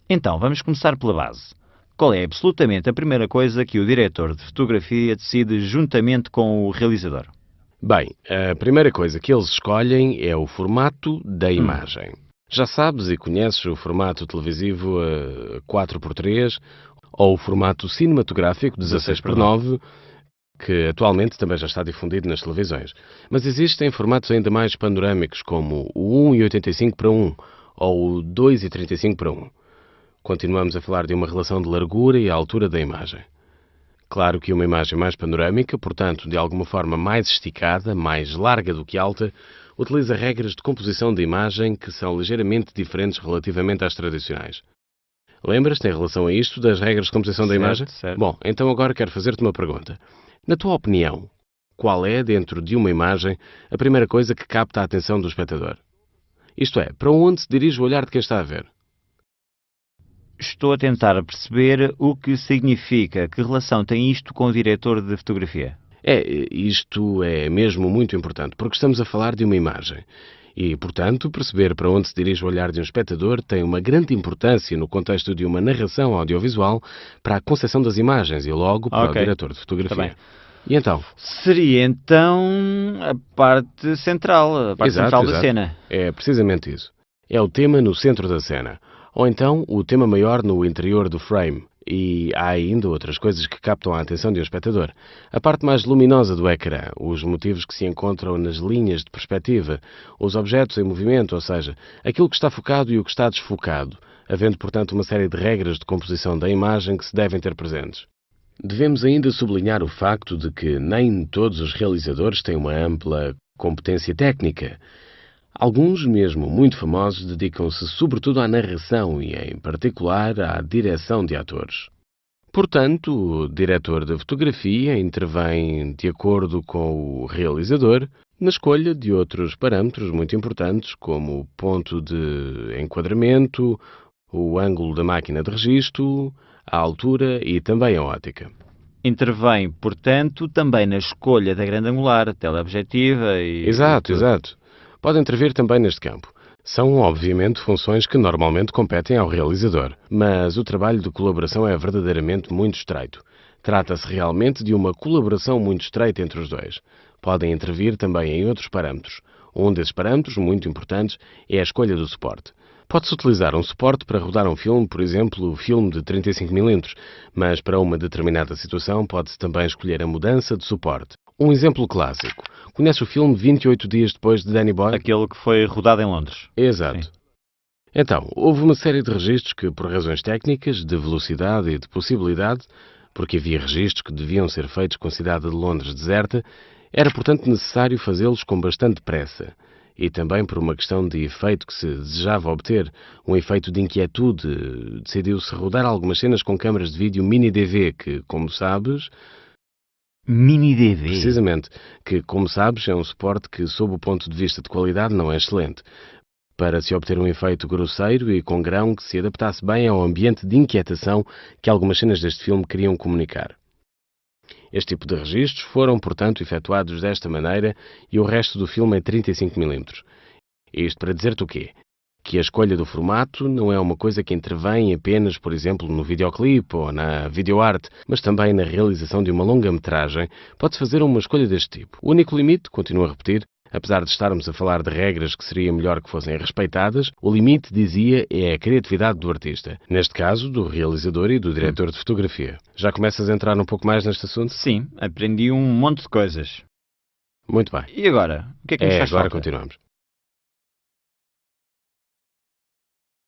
Então, vamos começar pela base. Qual é absolutamente a primeira coisa que o diretor de fotografia decide juntamente com o realizador? Bem, a primeira coisa que eles escolhem é o formato da Hum, imagem. Já sabes e conheces o formato televisivo 4x3 ou o formato cinematográfico 16 por 9. 16x9, que atualmente também já está difundido nas televisões. Mas existem formatos ainda mais panorâmicos, como o 1,85:1 ou o 2,35:1. Continuamos a falar de uma relação de largura e altura da imagem. Claro que uma imagem mais panorâmica, portanto, de alguma forma mais esticada, mais larga do que alta, utiliza regras de composição de imagem que são ligeiramente diferentes relativamente às tradicionais. Lembras-te em relação a isto das regras de composição da imagem? Certo, certo. Bom, então agora quero fazer-te uma pergunta. Na tua opinião, qual é, dentro de uma imagem, a primeira coisa que capta a atenção do espectador? Isto é, para onde se dirige o olhar de quem está a ver? Estou a tentar perceber o que significa, que relação tem isto com o diretor de fotografia. Isto é mesmo muito importante, porque estamos a falar de uma imagem. E, portanto, perceber para onde se dirige o olhar de um espectador tem uma grande importância no contexto de uma narração audiovisual para a concepção das imagens e logo para o Ok, diretor de está bem. fotografia. E então? Seria então a parte Exato, central da exato. cena. É precisamente isso. É o tema no centro da cena. Ou então o tema maior no interior do frame. E há ainda outras coisas que captam a atenção de um espectador. A parte mais luminosa do ecrã, os motivos que se encontram nas linhas de perspectiva, os objetos em movimento, ou seja, aquilo que está focado e o que está desfocado, havendo, portanto, uma série de regras de composição da imagem que se devem ter presentes. Devemos ainda sublinhar o facto de que nem todos os realizadores têm uma ampla competência técnica. Alguns, mesmo muito famosos, dedicam-se sobretudo à narração e, em particular, à direção de atores. Portanto, o diretor de fotografia intervém de acordo com o realizador na escolha de outros parâmetros muito importantes, como o ponto de enquadramento, o ângulo da máquina de registro, a altura e também a ótica. Intervém, portanto, também na escolha da grande angular, teleobjetiva e Exato, tudo. exato. Pode intervir também neste campo. São, obviamente, funções que normalmente competem ao realizador, mas o trabalho de colaboração é verdadeiramente muito estreito. Trata-se realmente de uma colaboração muito estreita entre os dois. Podem intervir também em outros parâmetros. Um desses parâmetros, muito importantes, é a escolha do suporte. Pode-se utilizar um suporte para rodar um filme, por exemplo, o filme de 35mm, mas para uma determinada situação pode-se também escolher a mudança de suporte. Um exemplo clássico. Conhece o filme 28 Dias Depois de Danny Boyle? Aquele que foi rodado em Londres. Sim. Exato. Então, houve uma série de registros que, por razões técnicas, de velocidade e de possibilidade, porque havia registros que deviam ser feitos com a cidade de Londres deserta, era, portanto, necessário fazê-los com bastante pressa. E também por uma questão de efeito que se desejava obter, um efeito de inquietude, decidiu-se rodar algumas cenas com câmaras de vídeo mini DV que, como sabes, Mini DV. precisamente, que, como sabes, é um suporte que, sob o ponto de vista de qualidade, não é excelente, para se obter um efeito grosseiro e com grão que se adaptasse bem ao ambiente de inquietação que algumas cenas deste filme queriam comunicar. Este tipo de registros foram, portanto, efetuados desta maneira e o resto do filme em 35mm. Isto para dizer-te o quê? Que a escolha do formato não é uma coisa que intervém apenas, por exemplo, no videoclipe ou na videoarte, mas também na realização de uma longa-metragem. Pode-se fazer uma escolha deste tipo. O único limite, continuo a repetir, apesar de estarmos a falar de regras que seria melhor que fossem respeitadas, o limite, dizia, é a criatividade do artista. Neste caso, do realizador e do diretor de fotografia. Já começas a entrar um pouco mais neste assunto? Sim, aprendi um monte de coisas. Muito bem. E agora? O que é que nos faz Agora falta? continuamos.